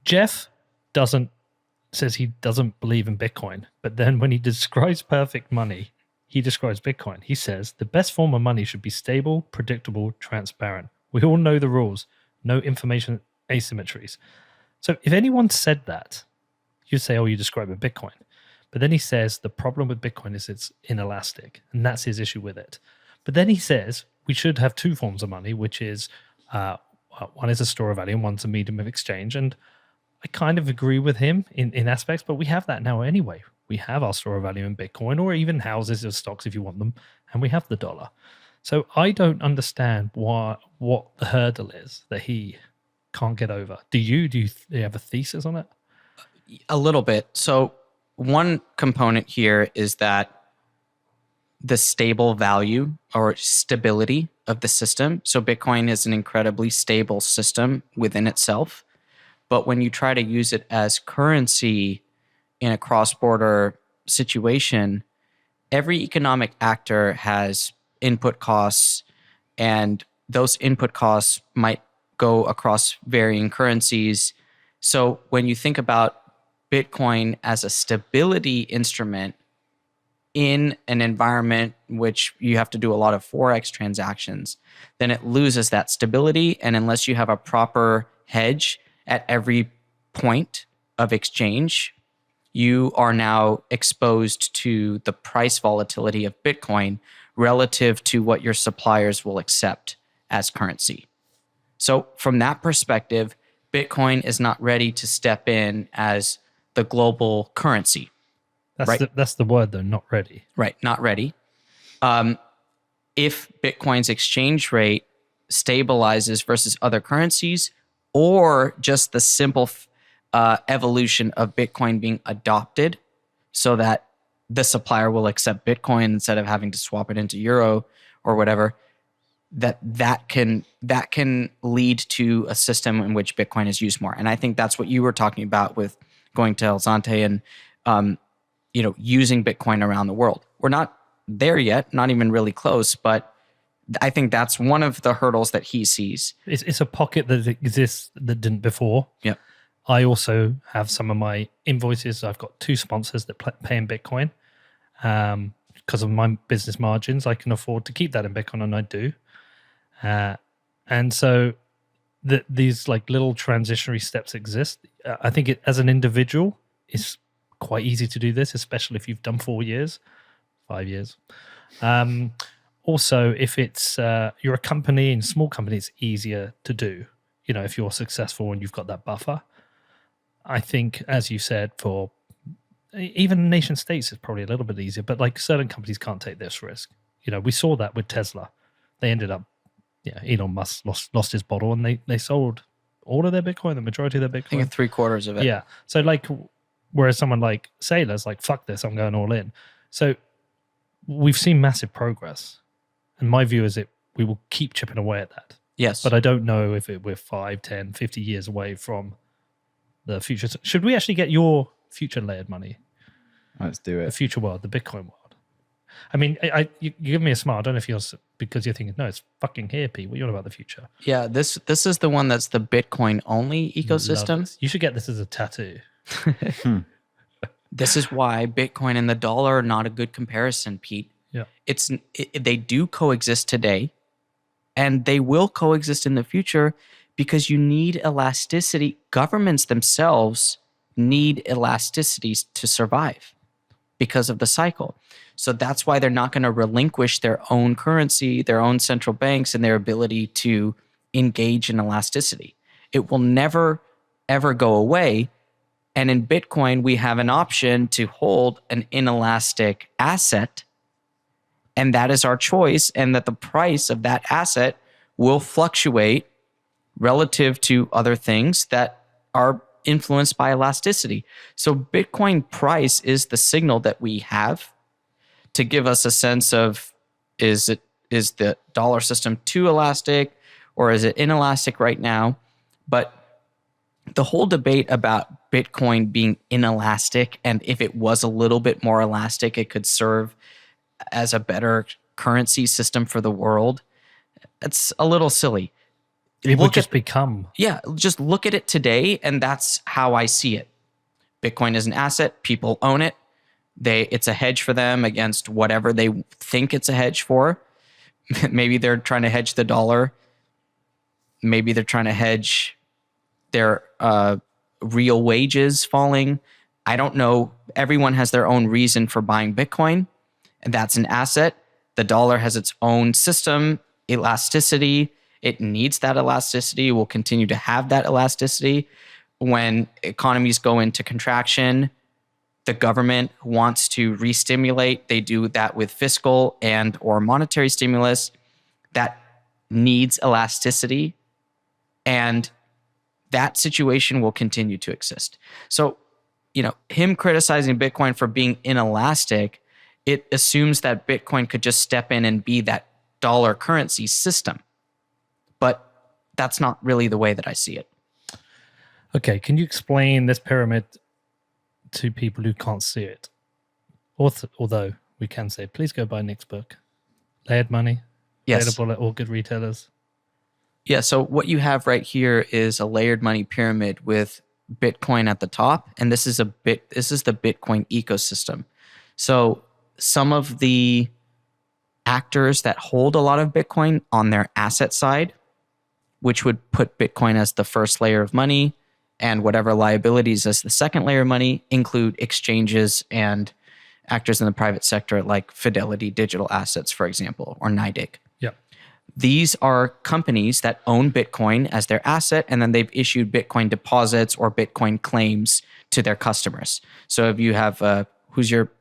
Jeff says he doesn't believe in Bitcoin, but then when he describes perfect money, he describes Bitcoin. He says the best form of money should be stable, predictable, transparent. We all know the rules, no information asymmetries. So if anyone said that, you'd say, oh, you describe a Bitcoin. But then he says the problem with Bitcoin is it's inelastic, and that's his issue with it. But then he says we should have two forms of money, which is one is a store of value and one's a medium of exchange. And I kind of agree with him in aspects, but we have that now anyway. We have our store of value in Bitcoin, or even houses or stocks if you want them, and we have the dollar. So I don't understand what the hurdle is that he can't get over. Do you have a thesis on it? A little bit. So one component here is that the stable value or stability of the system. So Bitcoin is an incredibly stable system within itself. But when you try to use it as currency in a cross-border situation, every economic actor has input costs, and those input costs might go across varying currencies. So when you think about Bitcoin as a stability instrument in an environment in which you have to do a lot of Forex transactions, then it loses that stability. And unless you have a proper hedge at every point of exchange, you are now exposed to the price volatility of Bitcoin relative to what your suppliers will accept as currency. So from that perspective, Bitcoin is not ready to step in as the global currency. That's the word, though, not ready. Right, not ready. If Bitcoin's exchange rate stabilizes versus other currencies, or just the simple evolution of Bitcoin being adopted so that the supplier will accept Bitcoin instead of having to swap it into euro or whatever, that can lead to a system in which Bitcoin is used more. And I think that's what you were talking about with going to El Zante and using Bitcoin around the world. We're not there yet, not even really close, but I think that's one of the hurdles that he sees. It's a pocket that exists that didn't before. Yep. I also have some of my invoices. I've got two sponsors that pay in Bitcoin. Because of my business margins, I can afford to keep that in Bitcoin, and I do. And so these like little transitionary steps exist. I think as an individual, it's quite easy to do this, especially if you've done 5 years. Also, if it's you're a company and small company, it's easier to do. If you're successful and you've got that buffer. I think, as you said, for even nation states, it's probably a little bit easier. But like certain companies can't take this risk. We saw that with Tesla. They ended up, Elon Musk lost his bottle, and they sold all of their Bitcoin, the majority of their Bitcoin. I think 3/4 of it. Yeah. So like, whereas someone like Saylor's like, fuck this, I'm going all in. So we've seen massive progress. And my view is that we will keep chipping away at that. Yes. But I don't know if we're 5, 10, 50 years away from the future. Should we actually get your future layered money? Let's do it. The future world, the Bitcoin world. I mean, you give me a smile. I don't know if you're, because you're thinking, no, it's fucking here, Pete. What are you on about the future? Yeah, this is the one that's the Bitcoin only ecosystem. You should get this as a tattoo. This is why Bitcoin and the dollar are not a good comparison, Pete. Yeah. They do coexist today, and they will coexist in the future because you need elasticity. Governments themselves need elasticities to survive because of the cycle. So that's why they're not going to relinquish their own currency, their own central banks, and their ability to engage in elasticity. It will never, ever go away. And in Bitcoin, we have an option to hold an inelastic asset, and that is our choice, and that the price of that asset will fluctuate relative to other things that are influenced by elasticity. So Bitcoin price is the signal that we have to give us a sense of, is the dollar system too elastic or is it inelastic right now? But the whole debate about Bitcoin being inelastic, and if it was a little bit more elastic, it could serve as a better currency system for the world, it's a little silly. It would look just at become. just look at it today, and that's how I see it. Bitcoin is an asset. People own it. It's a hedge for them against whatever they think it's a hedge for. Maybe they're trying to hedge the dollar. Maybe they're trying to hedge their real wages falling. I don't know. Everyone has their own reason for buying Bitcoin, and that's an asset. The dollar has its own system, elasticity. It needs that elasticity. Will continue to have that elasticity. When economies go into contraction, the government wants to re-stimulate. They do that with fiscal and or monetary stimulus that needs elasticity, and that situation will continue to exist. So, him criticizing Bitcoin for being inelastic, it assumes that Bitcoin could just step in and be that dollar currency system. But that's not really the way that I see it. Okay, can you explain this pyramid to people who can't see it? Although we can say, please go buy Nick's book, Layered Money, Yes. available at all good retailers. Yeah, so what you have right here is a layered money pyramid with Bitcoin at the top, and this is the Bitcoin ecosystem. So some of the actors that hold a lot of Bitcoin on their asset side, which would put Bitcoin as the first layer of money and whatever liabilities as the second layer of money, include exchanges and actors in the private sector like Fidelity Digital Assets, for example, or NYDIG. Yeah. These are companies that own Bitcoin as their asset, and then they've issued Bitcoin deposits or Bitcoin claims to their customers. So if you have, who's your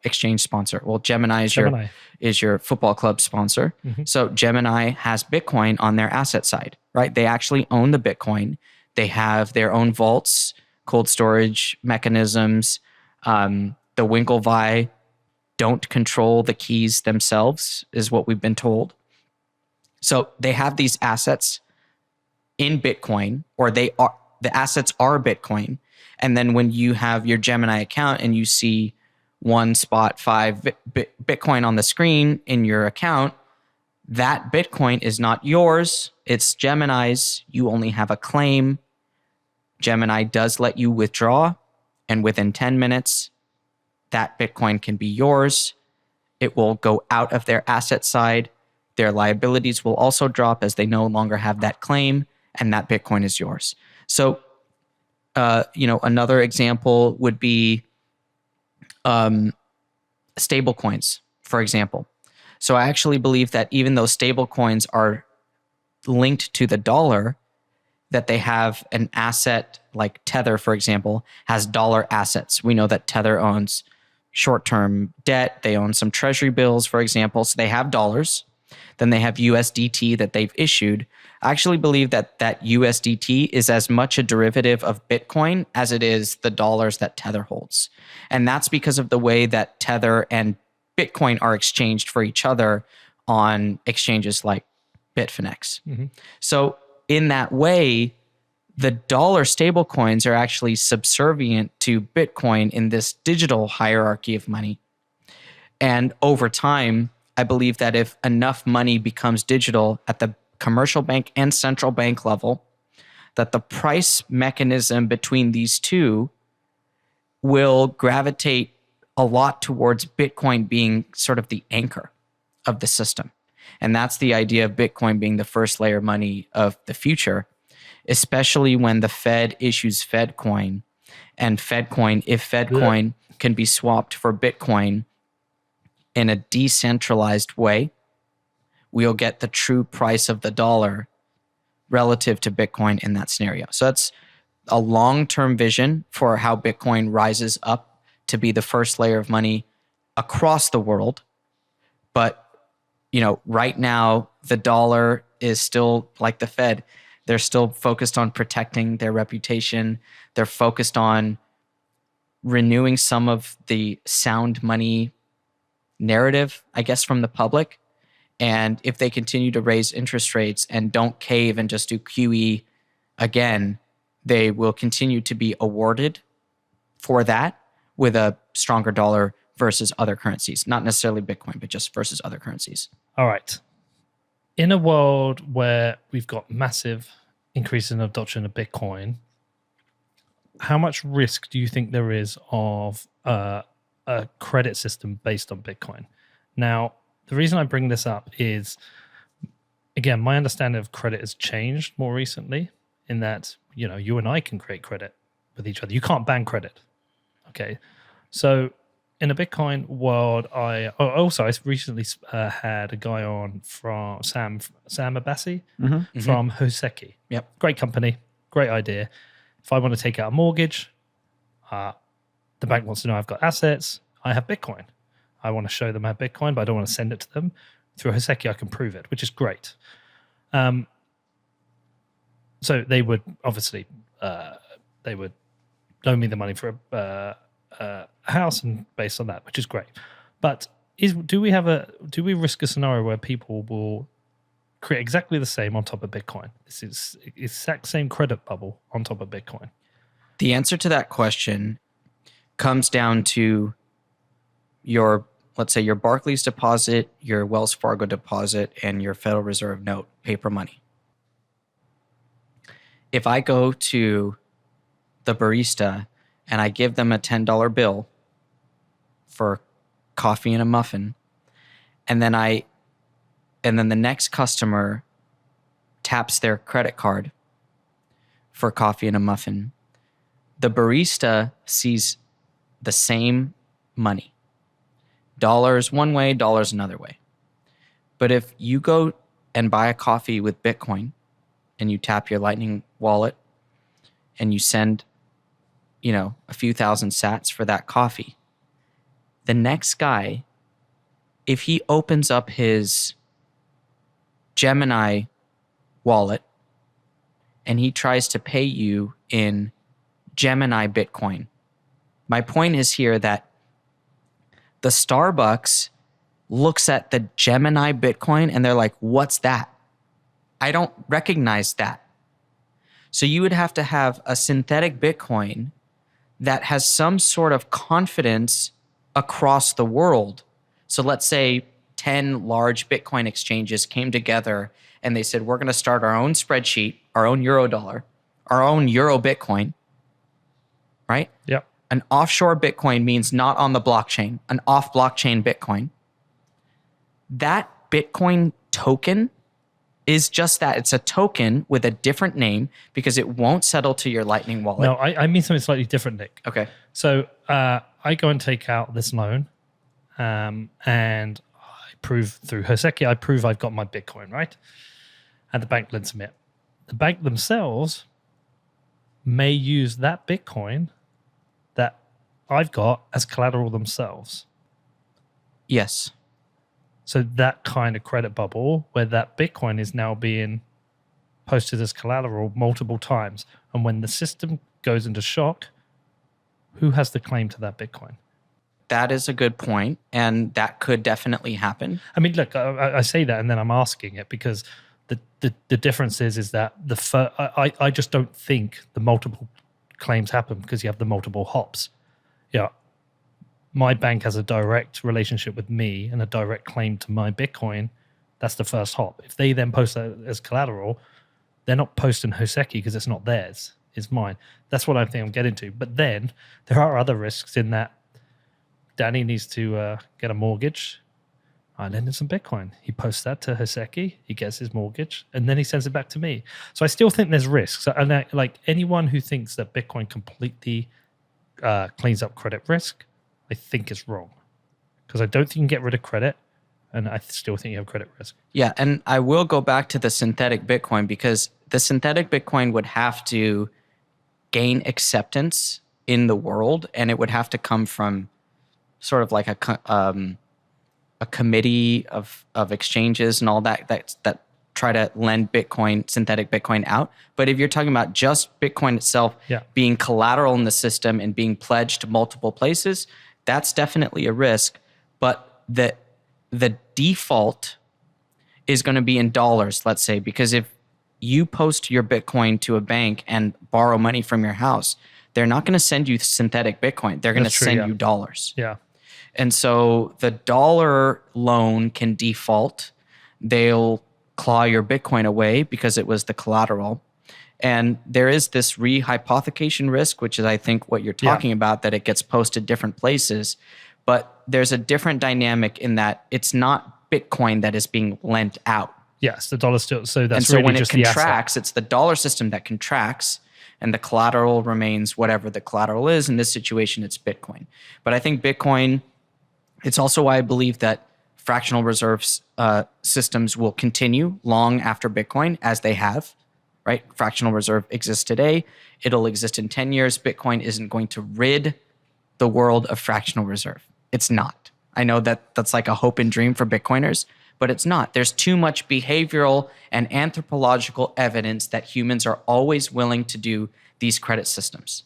exchange sponsor? Well, Gemini is your football club sponsor. Mm-hmm. So Gemini has Bitcoin on their asset side, right? They actually own the Bitcoin. They have their own vaults, cold storage mechanisms. The Winklevi don't control the keys themselves, is what we've been told. So they have these assets in Bitcoin, or the assets are Bitcoin. And then when you have your Gemini account and you see 1.5 Bitcoin on the screen in your account, that Bitcoin is not yours. It's Gemini's. You only have a claim. Gemini does let you withdraw, and within 10 minutes, that Bitcoin can be yours. It will go out of their asset side. Their liabilities will also drop as they no longer have that claim, and that Bitcoin is yours. So, another example would be stable coins, for example. So I actually believe that even though stable coins are linked to the dollar, that they have an asset like Tether, for example, has dollar assets. We know that Tether owns short-term debt. They own some treasury bills, for example. So they have dollars. Then they have USDT that they've issued. I actually believe that USDT is as much a derivative of Bitcoin as it is the dollars that Tether holds. And that's because of the way that Tether and Bitcoin are exchanged for each other on exchanges like Bitfinex. Mm-hmm. So in that way, the dollar stablecoins are actually subservient to Bitcoin in this digital hierarchy of money. And over time, I believe that if enough money becomes digital at the commercial bank and central bank level, that the price mechanism between these two will gravitate a lot towards Bitcoin being sort of the anchor of the system. And that's the idea of Bitcoin being the first layer of money of the future, especially when the Fed issues FedCoin. And FedCoin, if FedCoin can be swapped for Bitcoin in a decentralized way, we'll get the true price of the dollar relative to Bitcoin in that scenario. So that's a long-term vision for how Bitcoin rises up to be the first layer of money across the world. But, right now, the dollar is still like the Fed. They're still focused on protecting their reputation. They're focused on renewing some of the sound money narrative, I guess, from the public. And if they continue to raise interest rates and don't cave and just do QE again, they will continue to be awarded for that with a stronger dollar versus other currencies. Not necessarily Bitcoin, but just versus other currencies. All right. in a world where we've got massive increase in adoption of Bitcoin, how much risk do you think there is of a credit system based on Bitcoin? Now, the reason I bring this up is, again, my understanding of credit has changed more recently in that, you and I can create credit with each other. You can't ban credit. Okay. So in a Bitcoin world, I recently had a guy on from Sam Abassi from Hoseki. Yep. Great company, great idea. If I want to take out a mortgage, the bank wants to know I've got assets. I have Bitcoin. I want to show them I have Bitcoin, but I don't want to send it to them. Through Hoseki, I can prove it, which is great. So they would obviously they would loan me the money for a house, and based on that, which is great. But do we risk a scenario where people will create exactly the same on top of Bitcoin? This is exact same credit bubble on top of Bitcoin. The answer to that question comes down to let's say your Barclays deposit, your Wells Fargo deposit, and your Federal Reserve note, paper money. If I go to the barista and I give them a $10 bill for coffee and a muffin, and then the next customer taps their credit card for coffee and a muffin, the barista sees the same money. Dollars one way, dollars another way. But if you go and buy a coffee with Bitcoin and you tap your Lightning wallet and you send, a few thousand sats for that coffee, the next guy, if he opens up his Gemini wallet and he tries to pay you in Gemini Bitcoin, my point is here that the Starbucks looks at the Gemini Bitcoin and they're like, what's that? I don't recognize that. So you would have to have a synthetic Bitcoin that has some sort of confidence across the world. So let's say 10 large Bitcoin exchanges came together and they said, we're going to start our own spreadsheet, our own Eurodollar, our own Euro Bitcoin, right? Yep. An offshore Bitcoin means not on the blockchain, an off-blockchain Bitcoin. That Bitcoin token is just that. It's a token with a different name because it won't settle to your Lightning wallet. No, I mean something slightly different, Nick. Okay. So I go and take out this loan, and I prove through Hoseki, I've got my Bitcoin, right? And the bank lends me it. The bank themselves may use that Bitcoin that I've got as collateral themselves. Yes. So that kind of credit bubble where that Bitcoin is now being posted as collateral multiple times. And when the system goes into shock, who has the claim to that Bitcoin? That is a good point, and that could definitely happen. I mean, look, I say that and then I'm asking it because the difference is that I just don't think the multiple claims happen because you have the multiple hops. Yeah. My bank has a direct relationship with me and a direct claim to my Bitcoin. That's the first hop. If they then post that as collateral, they're not posting Hoseki because it's not theirs. It's mine. That's what I think I'm getting to. But then there are other risks in that Danny needs to get a mortgage. I lend him some Bitcoin. He posts that to Hoseki. He gets his mortgage, and then he sends it back to me. So I still think there's risks. And like anyone who thinks that Bitcoin completely cleans up credit risk, I think is wrong. Because I don't think you can get rid of credit, and I still think you have credit risk. Yeah, and I will go back to the synthetic Bitcoin because the synthetic Bitcoin would have to gain acceptance in the world, and it would have to come from sort of like a committee of exchanges and all that try to lend Bitcoin, synthetic Bitcoin out. But if you're talking about just Bitcoin itself being collateral in the system and being pledged to multiple places, that's definitely a risk. But the default is going to be in dollars, let's say, because if you post your Bitcoin to a bank and borrow money from your house, they're not going to send you synthetic Bitcoin. They're going to send you dollars. Yeah. And so the dollar loan can default. They'll claw your Bitcoin away because it was the collateral. And there is this rehypothecation risk, which is, I think, what you're talking about, that it gets posted different places. But there's a different dynamic in that it's not Bitcoin that is being lent out. Yes, the dollar still. So that's and so really when just it the asset. contracts, it's the dollar system that contracts, and the collateral remains whatever the collateral is. In this situation, it's Bitcoin. But I think Bitcoin, it's also why I believe that fractional reserves systems will continue long after Bitcoin, as they have, right? Fractional reserve exists today. It'll exist in 10 years. Bitcoin isn't going to rid the world of fractional reserve. It's not. I know that that's like a hope and dream for Bitcoiners, but it's not. There's too much behavioral and anthropological evidence that humans are always willing to do these credit systems.